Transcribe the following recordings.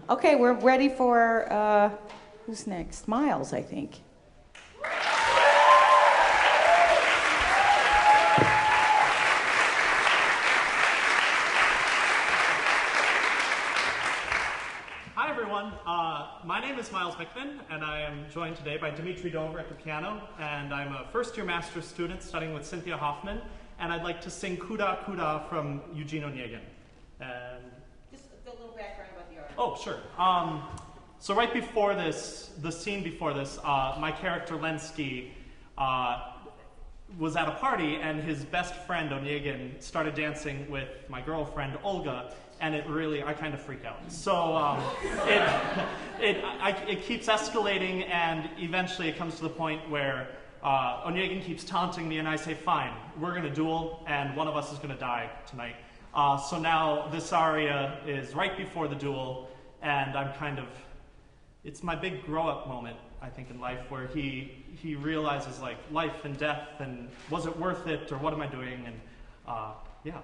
Okay, we're ready for, who's next? Miles, I think. Hi everyone, my name is Miles Mykkanen, and I am joined today by Dimitri at the piano, and I'm a first-year master's student studying with Cynthia Hoffman, and I'd like to sing Kuda Kuda from Eugene Onegin. And just a little background about the art. Oh, sure. So right before this, the scene before this, my character Lenski was at a party, and his best friend Onegin started dancing with my girlfriend Olga, and I kind of freaked out. So it keeps escalating, and eventually it comes to the point where Onegin keeps taunting me, and I say, fine, we're going to duel, and one of us is going to die tonight. So now this aria is right before the duel, and I'm it's my big grow-up moment, I think, in life, where he realizes, like, life and death, and was it worth it, or what am I doing, and yeah.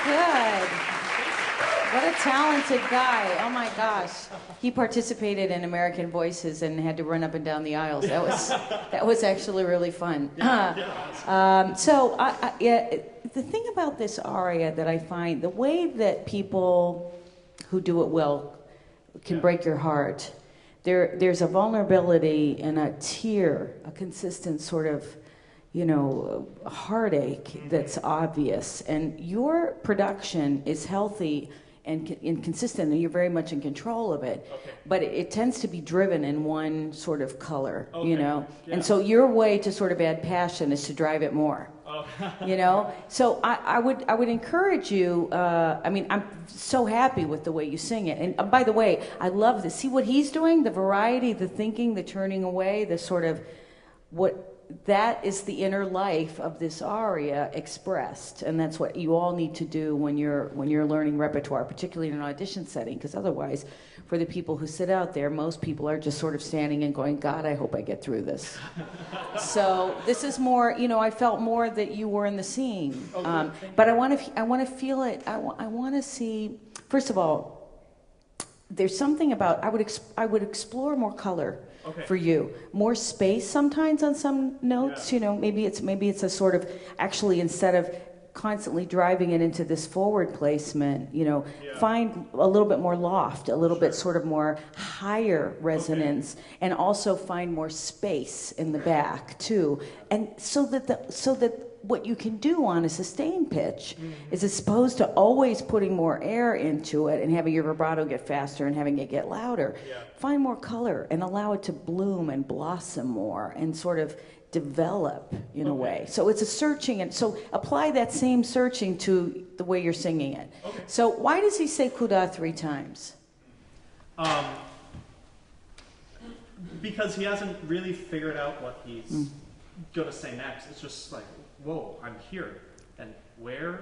Good. What a talented guy. Oh my gosh. He participated in American Voices and had to run up and down the aisles. That was actually really fun. The thing about this aria that I find, the way that people who do it well can break your heart, there's a vulnerability and a tear, a consistent sort of, heartache that's obvious. And your production is healthy and consistent, and you're very much in control of it. Okay. But it tends to be driven in one sort of color, Yeah. And so your way to sort of add passion is to drive it more. Oh. So I would encourage you. I'm so happy with the way you sing it. And by the way, I love this. See what he's doing? The variety, the thinking, the turning away, the sort of that is the inner life of this aria expressed, and that's what you all need to do when you're learning repertoire, particularly in an audition setting, because otherwise, for the people who sit out there, most people are just sort of standing and going, God, I hope I get through this. So this is more, I felt more that you were in the scene. But I want to feel it. I want to see, first of all, there's something about, I would explore more color. Okay. For you, more space sometimes on some notes. Yeah. Maybe it's a sort of, actually, instead of constantly driving it into this forward placement, find a little bit more loft, a little bit sort of more higher resonance, and also find more space in the back too, and so that what you can do on a sustained pitch is, as opposed to always putting more air into it and having your vibrato get faster and having it get louder, find more color and allow it to bloom and blossom more and sort of develop in a way. So it's a searching, and so apply that same searching to the way you're singing it. Okay. So why does he say kuda 3 times? Because he hasn't really figured out what he's going to say next. It's just like, whoa, I'm here, and where?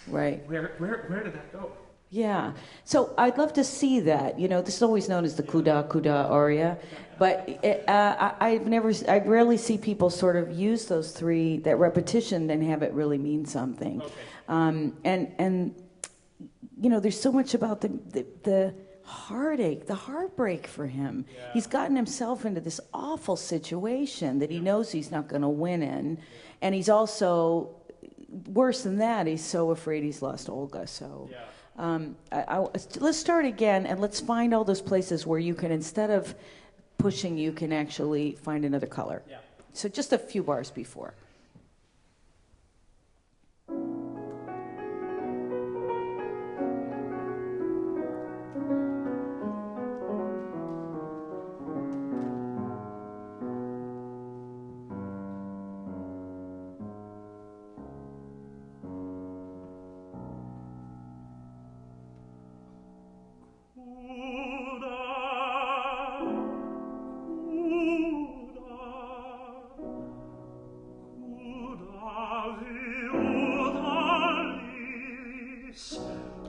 Right. Where did that go? Yeah. So I'd love to see that. You know, this is always known as the kuda aria, but I rarely see people sort of use those three, that repetition, and have it really mean something. Okay. And you know, there's so much about the heartache, the heartbreak for him. Yeah. He's gotten himself into this awful situation that he knows he's not going to win in, and he's also, worse than that, he's so afraid he's lost Olga. So. Yeah. Let's start again, and let's find all those places where you can, instead of pushing, you can actually find another color. Yeah. So just a few bars before.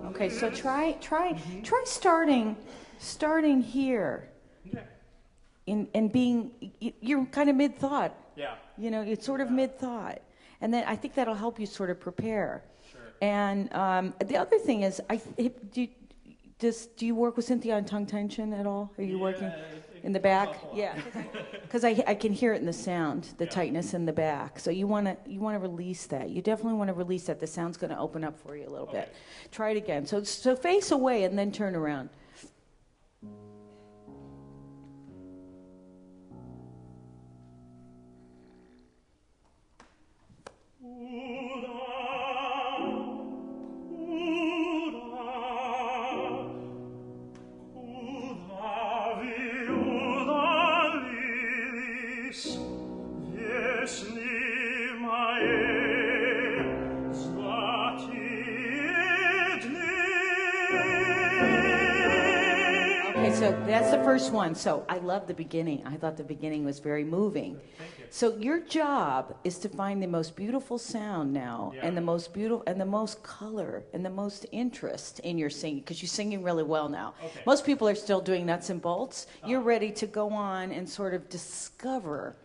Okay, so try starting here. Okay. And being, you're kind of mid-thought. Yeah. You know, it's sort of mid-thought. And then I think that'll help you sort of prepare. Sure. And the other thing is, do you work with Cynthia on tongue tension at all? Are you working in the back? Yeah, because I can hear it in the sound, the tightness in the back. So you want to release that. You definitely want to release that. The sound's going to open up for you a little bit. Try it again. So face away and then turn around. So that's the first one. So I love the beginning. I thought the beginning was very moving. Thank you. So your job is to find the most beautiful sound now, and the most beautiful, and the most color, and the most interest in your singing, because you're singing really well now. Okay. Most people are still doing nuts and bolts. You're ready to go on and sort of discover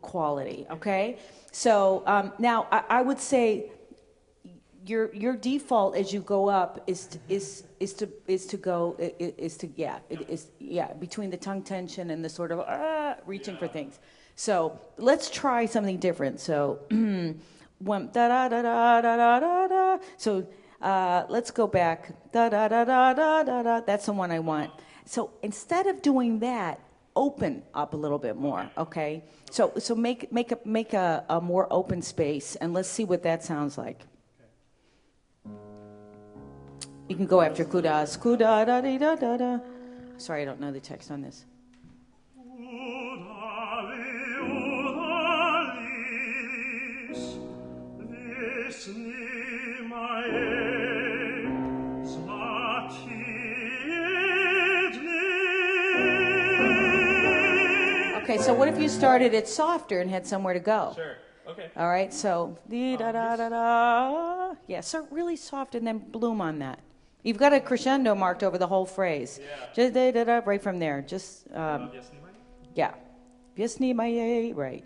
quality. Okay. So now I would say your default as you go up is between the tongue tension and the sort of reaching for things. So let's try something different. So one da da da da da da da da. So let's go back da da da da da da da. That's the one I want. So instead of doing that, open up a little bit more. Okay. So make a more open space, and let's see what that sounds like. You can go after kudas. Kuda da da da da da. Sorry, I don't know the text on this. Okay, so what if you started it softer and had somewhere to go? Sure. Okay. All right, so dee da da da da. Yeah, so really soft and then bloom on that. You've got a crescendo marked over the whole phrase. Yeah. Just da da da, right from there. Just yeah. Vyesny moje, right.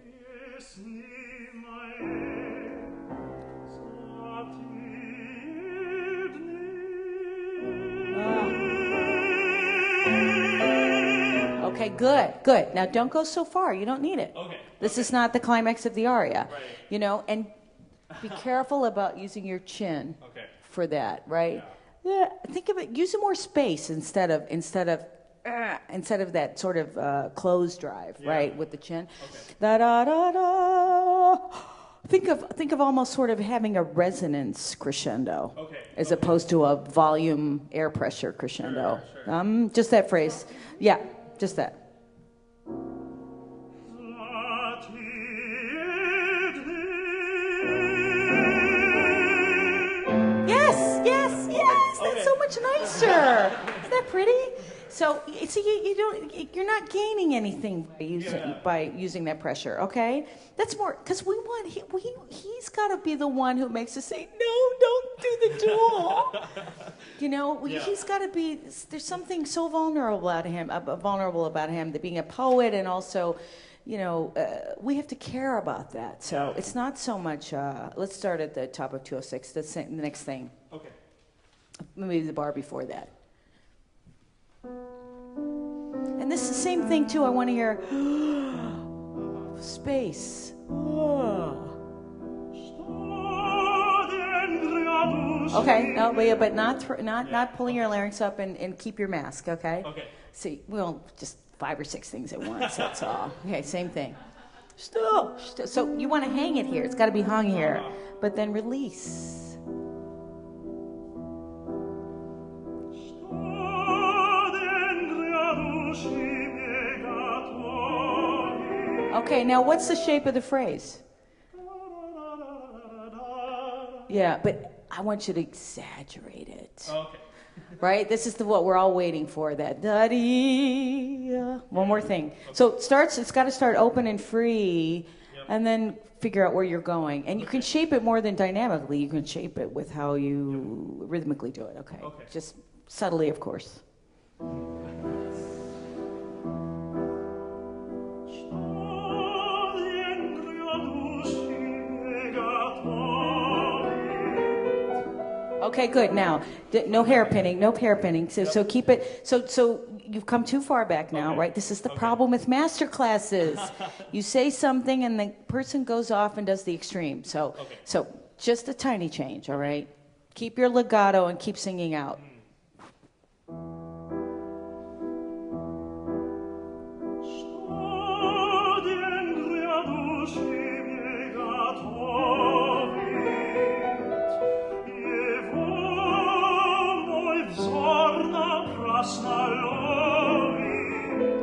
Okay, good. Now don't go so far. You don't need it. Okay. This is not the climax of the aria. Right. You know, and be careful about using your chin for that, right? Yeah. Think of it. Use more space instead of that sort of close drive, right, with the chin. Okay. Da da da da. Think of almost sort of having a resonance crescendo, as opposed to a volume air pressure crescendo. Sure. Just that phrase. Yeah, just that. Yes. That's so much nicer. Isn't that pretty? So you're not gaining anything by using that pressure, okay? That's more, because he's got to be the one who makes us say, no, don't do the duel. He's got to be, there's something so vulnerable about him, that being a poet, and also, we have to care about that. So it's not so much, let's start at the top of 206, the next thing. Okay. Maybe the bar before that. And this is the same thing too. I want to hear space. Okay, no, but not pulling your larynx up and keep your mask. Okay. Okay. See, well, just 5 or 6 things at once. That's all. Okay, same thing. Stop. So you want to hang it here. It's got to be hung here, but then release. Okay, now what's the shape of the phrase? Yeah, but I want you to exaggerate it. Okay. Right? This is what we're all waiting for, that da-dee. One more thing. So it's got to start open and free, and then figure out where you're going. And you can shape it more than dynamically. You can shape it with how you rhythmically do it. Okay. Just subtly, of course. Okay, good. Now, no hairpinning. So keep it. So you've come too far back now, right? This is the problem with master classes. You say something, and the person goes off and does the extreme. So just a tiny change, all right? Keep your legato and keep singing out.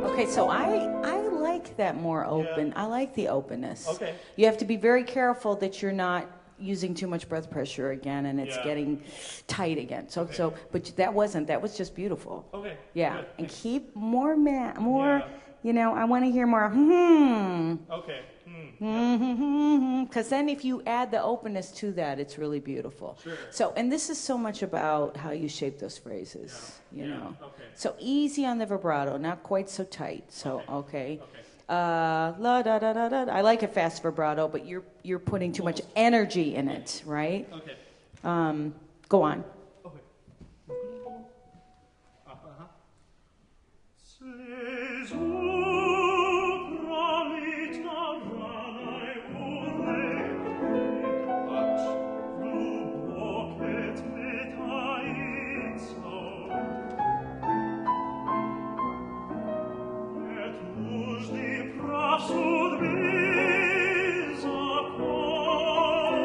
Okay, so I like that more open. I like the openness. Okay. You have to be very careful that you're not using too much breath pressure again, and it's getting tight again. But that was just beautiful. Okay. Yeah, Good. and keep more. I want to hear more. Okay. Because then if you add the openness to that, it's really beautiful. Sure. So, and this is so much about how you shape those phrases, you know. Okay. So easy on the vibrato, not quite so tight. So, okay. La da da da da. I like a fast vibrato, but you're putting too much energy in it, right? Okay. Go on. Okay.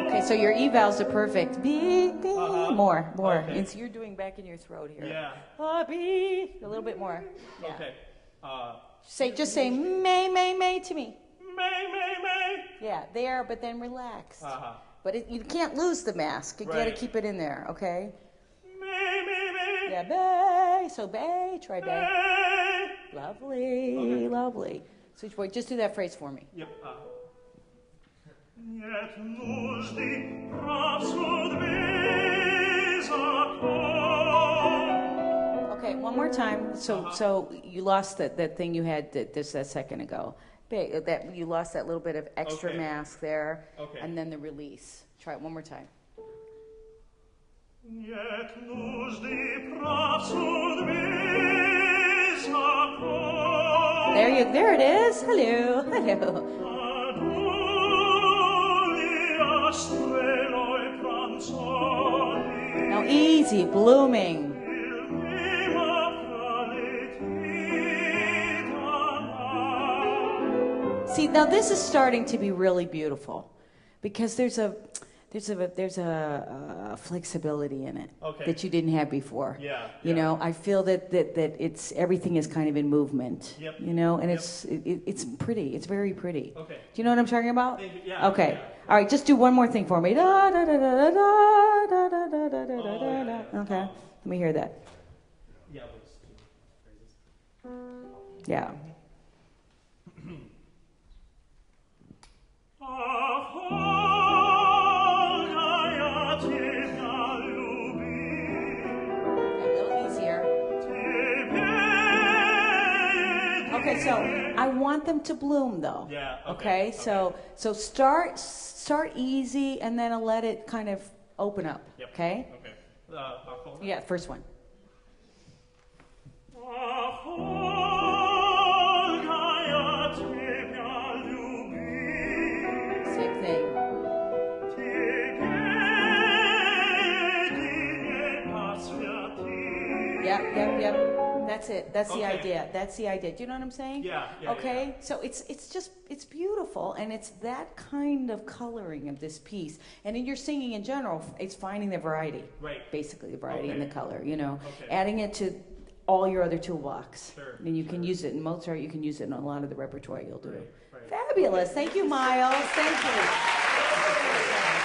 Okay, so your evals are perfect. B, more. Okay. And so you're doing back in your throat here. Yeah. B, a little bit more. Yeah. Okay. Just say may to me. May. Yeah, there, but then relax. Uh-huh. But you can't lose the mask. You got to keep it in there, okay? May. Yeah, bay. So bay, try bay. Lovely, Okay. lovely. Switchboard, just do that phrase for me. Yep. Okay, one more time. So you lost that thing you had just a second ago. That you lost that little bit of extra mask there, and then the release. Try it one more time. There it is. Hello. Now easy, blooming. See, now this is starting to be really beautiful, because there's a flexibility in it that you didn't have before. You know, I feel that it's everything is kind of in movement. Yep. You know, and it's pretty. It's very pretty. Okay. Do you know what I'm talking about? Thank you. Yeah. Okay. All right. Just do one more thing for me. Da da da da da da da da da da da da. Okay. Let me hear that. Yeah. Those two phrases. Yeah. Okay, so I want them to bloom though. Yeah. Okay. So start easy and then I'll let it kind of open up. Yep. Okay. Okay. Yeah, first one. Same thing. Yep. That's it. That's the idea. That's the idea. Do you know what I'm saying? Yeah. Okay. Yeah. So it's beautiful, and it's that kind of coloring of this piece. And in your singing in general, it's finding the variety. Right. Basically, the variety in the color. You know, Okay. adding it to all your other toolbox. Sure. And you can use it in Mozart. You can use it in a lot of the repertoire you'll do. Right. Fabulous. Thank you, Miles. Thank you.